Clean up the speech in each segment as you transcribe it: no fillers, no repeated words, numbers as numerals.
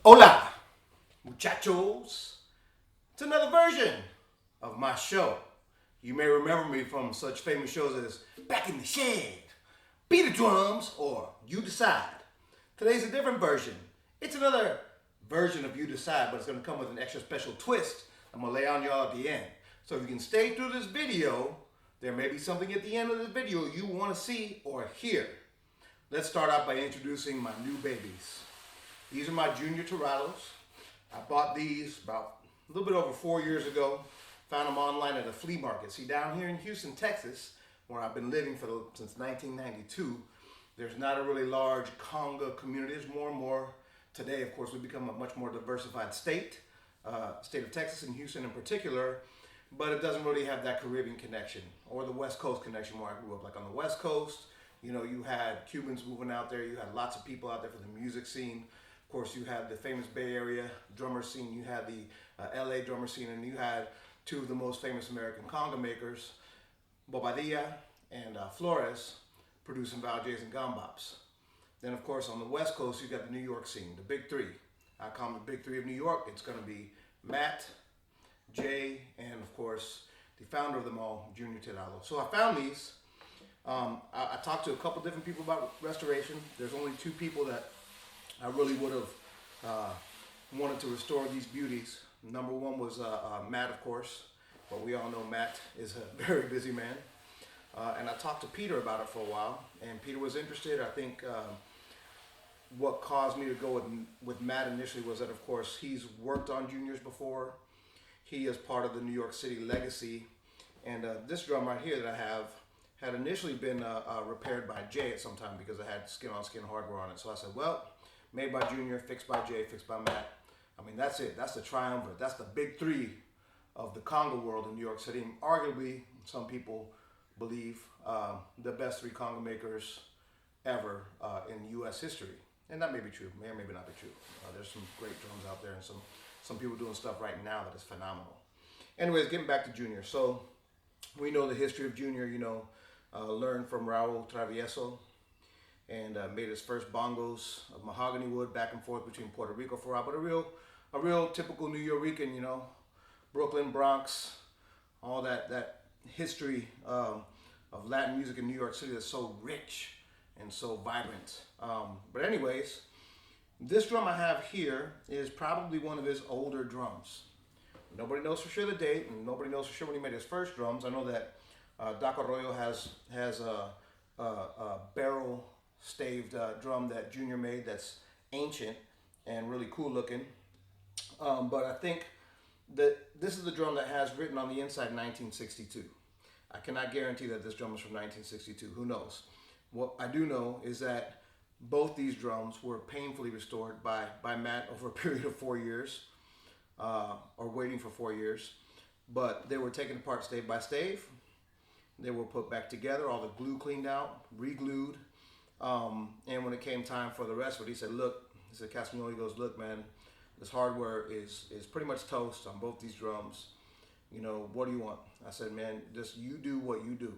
Hola, muchachos. It's another version of my show. You may remember me from such famous shows as Back in the Shed, Beat the Drums, or You Decide. Today's a different version. It's another version of You Decide, but it's going to come with an extra special twist I'm going to lay on y'all at the end. So if you can stay through this video, there may be something at the end of the video you want to see or hear. Let's start out by introducing my new babies. These are my junior Tirados. I bought these about a little bit over 4 years ago. Found them online at a flea market. See, down here in Houston, Texas, where I've been living since 1992, there's not a really large conga community. There's more and more today. Of course, we've become a much more diversified state, state of Texas and Houston in particular, but it doesn't really have that Caribbean connection or the West Coast connection where I grew up. Like on the West Coast, you had Cubans moving out there. You had lots of people out there for the music scene. Of course, you had the famous Bay Area drummer scene, you had the LA drummer scene, and you had two of the most famous American conga makers, Bobadilla and Flores, producing Valjays and Gambops. Then, of course, on the West Coast, you got the New York scene, the Big Three. I call them the Big Three of New York. It's going to be Matt, Jay, and, of course, the founder of them all, Junior Tirado. So I found these. I talked to a couple different people about restoration. There's only two people that I really would have wanted to restore these beauties. Number one was Matt, of course, but we all know Matt is a very busy man. And I talked to Peter about it for a while, and Peter was interested. I think what caused me to go with Matt initially was that, of course, he's worked on juniors before. He is part of the New York City legacy. And this drum right here that I have had initially been repaired by Jay at some time because it had skin-on-skin hardware on it. So I said, well, made by Junior, fixed by Jay, fixed by Matt. I mean, that's it. That's the triumvirate. That's the big three of the conga world in New York City. And arguably, some people believe the best three conga makers ever in U.S. history. And that may be true. May or may not be true. There's some great drums out there and some people doing stuff right now that is phenomenal. Anyways, getting back to Junior. So we know the history of Junior, learned from Raul Travieso, and made his first bongos of mahogany wood back and forth between Puerto Rico for a while. But a real typical New Yorican, Brooklyn, Bronx, all that history of Latin music in New York City that's so rich and so vibrant. But anyways, this drum I have here is probably one of his older drums. Nobody knows for sure the date, and nobody knows for sure when he made his first drums. I know that Doc Arroyo has a barrel staved drum that Junior made that's ancient and really cool looking. But I think that this is the drum that has written on the inside 1962. I cannot guarantee that this drum is from 1962. Who knows? What I do know is that both these drums were painfully restored by Matt over a period of 4 years, or waiting for 4 years. But they were taken apart stave by stave. They were put back together, all the glue cleaned out, re-glued. And when it came time for the rest of it, he said, Castagnoli goes, look, man, this hardware is pretty much toast on both these drums. What do you want? I said, man, just you do what you do.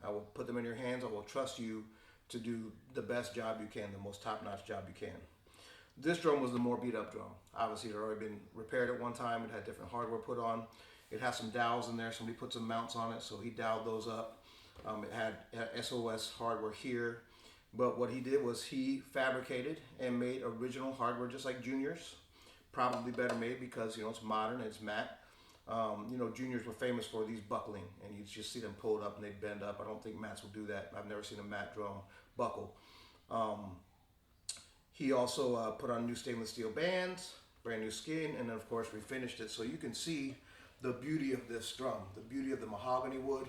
I will put them in your hands. I will trust you to do the best job you can, the most top-notch job you can. This drum was the more beat-up drum. Obviously, it had already been repaired at one time. It had different hardware put on. It has some dowels in there. Somebody put some mounts on it, so he doweled those up. It had SOS hardware here. But what he did was he fabricated and made original hardware just like Junior's. Probably better made because, it's modern, it's matte. Juniors were famous for these buckling, and you just see them pulled up and they bend up. I don't think Matts will do that. I've never seen a matte drum buckle. He also put on new stainless steel bands, brand new skin, and then, of course, refinished it. So you can see the beauty of this drum, the beauty of the mahogany wood.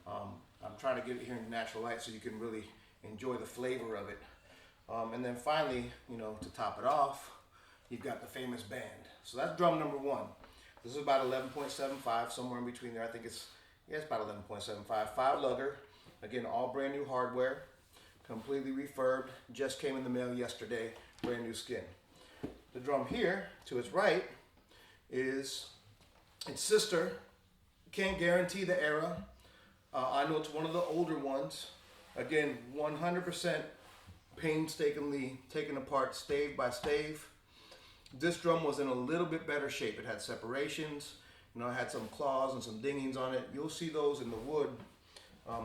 I'm trying to get it here in natural light so you can really enjoy the flavor of it. And then finally, to top it off, you've got the famous band. So that's drum number one. This is about 11.75, somewhere in between there. I think it's about 11.75. 5 lugger. Again, all brand new hardware, completely refurbed. Just came in the mail yesterday, brand new skin. The drum here, to its right, is its sister. Can't guarantee the era. I know it's one of the older ones. Again, 100% painstakingly taken apart stave by stave. This drum was in a little bit better shape. It had separations, you know, it had some claws and some dingings on it. You'll see those in the wood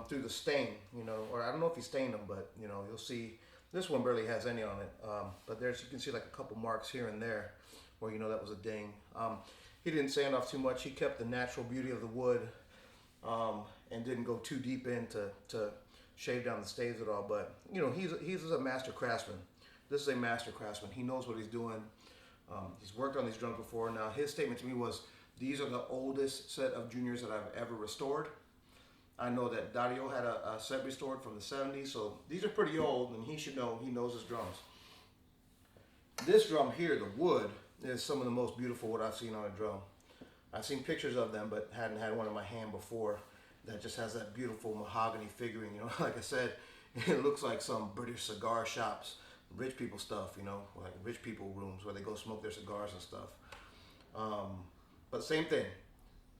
through the stain, you know, or I don't know if he stained them, but you know, you'll see this one barely has any on it. But there's, you can see like a couple marks here and there where you know that was a ding. He didn't sand off too much. He kept the natural beauty of the wood and didn't go too deep in to shave down the staves at all. But you know, he's a master craftsman. This is a master craftsman. He knows what he's doing. He's worked on these drums before. Now his statement to me was, these are the oldest set of juniors that I've ever restored. I know that Dario had a set restored from the 70s, so these are pretty old, and he should know, he knows his drums. This drum here, the wood, is some of the most beautiful wood I've seen on a drum. I've seen pictures of them, but hadn't had one in my hand before that just has that beautiful mahogany figuring. You know, like I said, it looks like some British cigar shops, rich people stuff, you know, like rich people rooms where they go smoke their cigars and stuff. But same thing,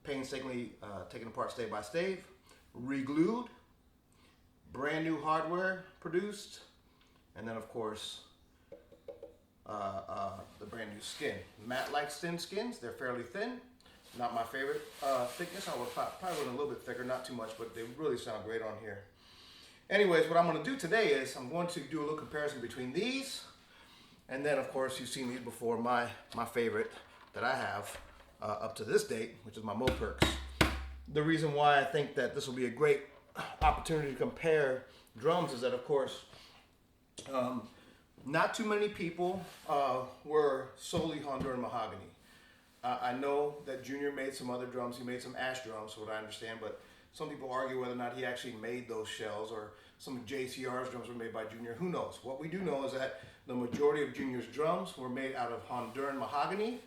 painstakingly taken apart stave by stave, re-glued, brand new hardware produced, and then of course the brand new skin. Matte-like thin skins, they're fairly thin. Not my favorite thickness. I would probably want a little bit thicker, not too much, but they really sound great on here. Anyways, what I'm going to do today is I'm going to do a little comparison between these, and then of course you've seen these before, my favorite that I have up to this date, which is my Moperks. The reason why I think that this will be a great opportunity to compare drums is that, of course, not too many people were solely Honduran mahogany. I know that Junior made some other drums. He made some ash drums, from what I understand, but some people argue whether or not he actually made those shells, or some of JCR's drums were made by Junior. Who knows? What we do know is that the majority of Junior's drums were made out of Honduran mahogany,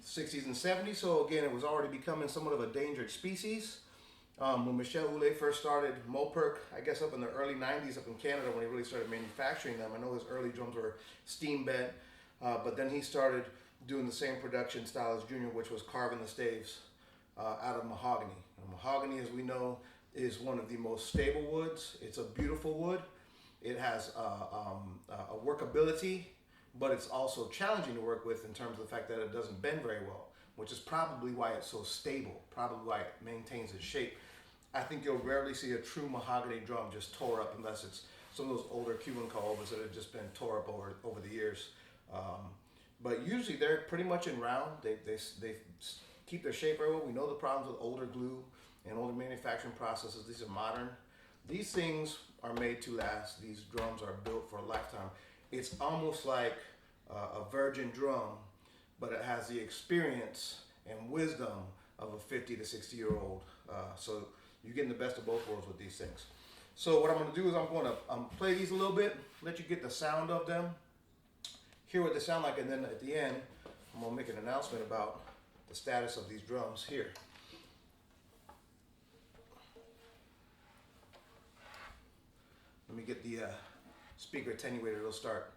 60s and 70s. So again, it was already becoming somewhat of a endangered species. When Michel Houlet first started Moperk, I guess up in the early 90s up in Canada, when he really started manufacturing them, I know his early drums were steam bent, but then he started doing the same production style as Junior, which was carving the staves out of mahogany. And mahogany, as we know, is one of the most stable woods. It's a beautiful wood. It has a workability, but it's also challenging to work with in terms of the fact that it doesn't bend very well, which is probably why it's so stable, probably why it maintains its shape. I think you'll rarely see a true mahogany drum just tore up unless it's some of those older Cuban caobas that have just been tore up over the years. But usually they're pretty much in round. They keep their shape very well. We know the problems with older glue and older manufacturing processes. These are modern. These things are made to last. These drums are built for a lifetime. It's almost like a virgin drum, but it has the experience and wisdom of a 50 to 60 year old. So you're getting the best of both worlds with these things. So what I'm going to do is I'm going to play these a little bit, let you get the sound of them, hear what they sound like, and then at the end, I'm going to make an announcement about the status of these drums here. Let me get the speaker attenuator, it'll start.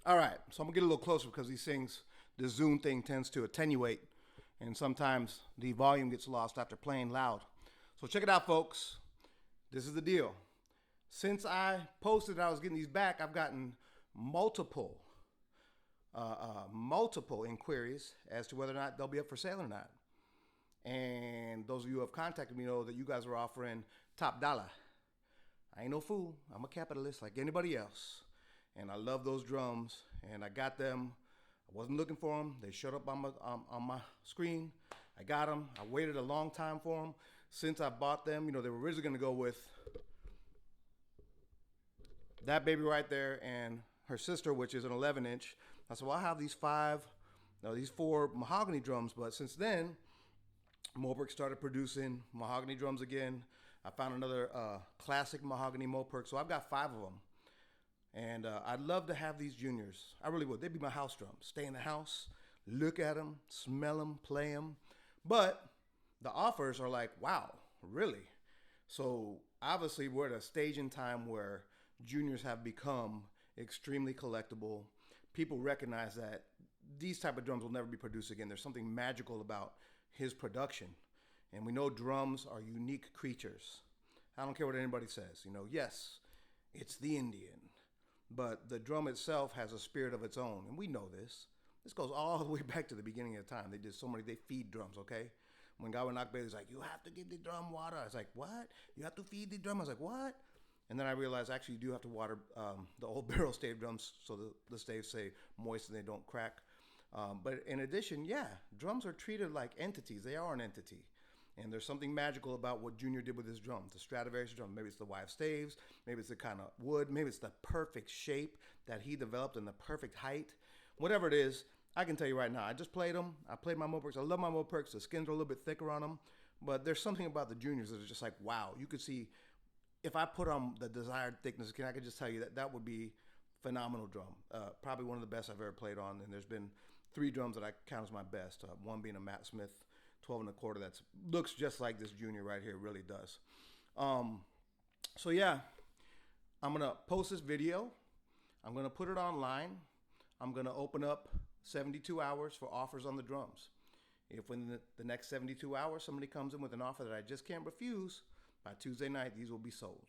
All right, so I'm gonna get a little closer because these things, the Zoom thing tends to attenuate, and sometimes the volume gets lost after playing loud. So check it out, folks. This is the deal. Since I posted that I was getting these back, I've gotten multiple inquiries as to whether or not they'll be up for sale or not. And those of you who have contacted me know that you guys are offering top dollar. I ain't no fool. I'm a capitalist like anybody else. And I love those drums. And I got them. I wasn't looking for them. They showed up on my screen. I got them. I waited a long time for them. Since I bought them, they were originally going to go with that baby right there and her sister, which is an 11-inch. I said, well, I have these four mahogany drums. But since then, Moberg started producing mahogany drums again. I found another classic mahogany Moberg. So I've got 5 of them. And I'd love to have these juniors. I really would. They'd be my house drums. Stay in the house, look at them, smell them, play them. But the offers are like, wow, really? So obviously we're at a stage in time where juniors have become extremely collectible. People recognize that these type of drums will never be produced again. There's something magical about his production. And we know drums are unique creatures. I don't care what anybody says. Yes, it's the Indian. But the drum itself has a spirit of its own. And we know this. This goes all the way back to the beginning of time. They feed drums, okay? When Gowanok Bailey's like, you have to give the drum water. I was like, what? You have to feed the drum? I was like, what? And then I realized actually you do have to water the old barrel stave drums so the staves stay moist and they don't crack. But in addition, yeah, drums are treated like entities. They are an entity. And there's something magical about what Junior did with his drum, the Stradivarius drum. Maybe it's the wide staves, maybe it's the kind of wood, maybe it's the perfect shape that he developed and the perfect height. Whatever it is, I can tell you right now, I just played them. I played my Mobergs. I love my Mobergs. The skins are a little bit thicker on them. But there's something about the Juniors that is just like, wow. You could see, if I put on the desired thickness, I could just tell you that would be phenomenal drum. Probably one of the best I've ever played on. And there's been 3 drums that I count as my best. One being a Matt Smith 12 1/4 that looks just like this Junior right here, really does. So yeah, I'm gonna post this video. I'm gonna put it online. I'm gonna open up 72 hours for offers on the drums. If within the next 72 hours somebody comes in with an offer that I just can't refuse, by Tuesday night these will be sold.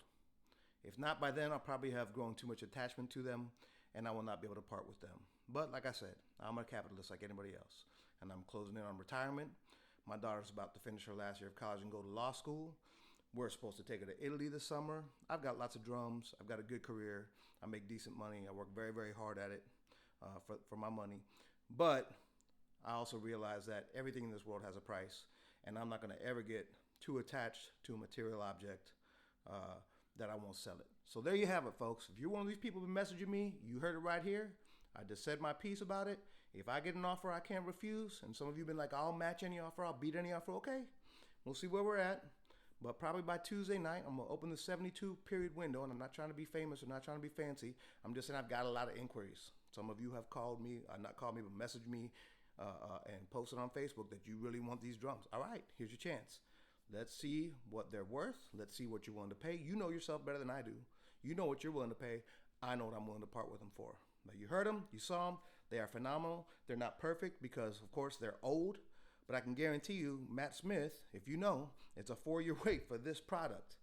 If not by then, I'll probably have grown too much attachment to them and I will not be able to part with them. But like I said, I'm a capitalist like anybody else, and I'm closing in on retirement. My daughter's about to finish her last year of college and go to law school. We're supposed to take her to Italy this summer. I've got lots of drums. I've got a good career. I make decent money. I work very, very hard at it for my money. But I also realize that everything in this world has a price, and I'm not going to ever get too attached to a material object that I won't sell it. So there you have it, folks. If you're one of these people who been messaging me, you heard it right here. I just said my piece about it. If I get an offer I can't refuse, and some of you have been like, I'll match any offer, I'll beat any offer, okay. We'll see where we're at. But probably by Tuesday night, I'm going to open the 72-period window, and I'm not trying to be famous or not trying to be fancy. I'm just saying I've got a lot of inquiries. Some of you have called me, not called me, but messaged me and posted on Facebook that you really want these drums. All right, here's your chance. Let's see what they're worth. Let's see what you're willing to pay. You know yourself better than I do. You know what you're willing to pay. I know what I'm willing to part with them for. But you heard them, you saw them, they are phenomenal. They're not perfect because, of course, they're old. But I can guarantee you, Matt Smith, if you know, it's a 4-year wait for this product.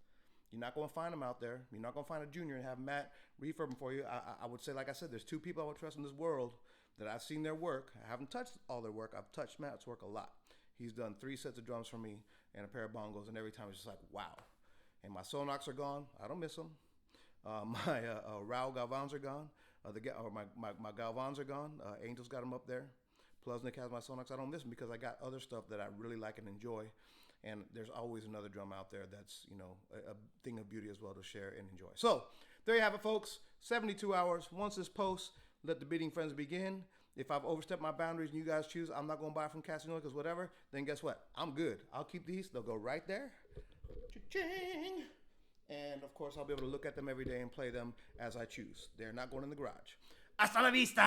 You're not going to find them out there. You're not going to find a Junior and have Matt refurb them for you. I would say, like I said, there's 2 people I would trust in this world that I've seen their work. I haven't touched all their work. I've touched Matt's work a lot. He's done 3 sets of drums for me and a pair of bongos, and every time it's just like, wow. And my Sonoks are gone. I don't miss them. My Raul Galvans are gone. My Galvans are gone. Angel's got them up there. Plusnik has my Sonoks. I don't miss them because I got other stuff that I really like and enjoy. And there's always another drum out there that's, a thing of beauty as well to share and enjoy. So there you have it, folks. 72 hours. Once this posts, let the bidding friends begin. If I've overstepped my boundaries and you guys choose I'm not going to buy from Casino because whatever, then guess what? I'm good. I'll keep these. They'll go right there. Cha-ching. And, of course, I'll be able to look at them every day and play them as I choose. They're not going in the garage. Hasta la vista!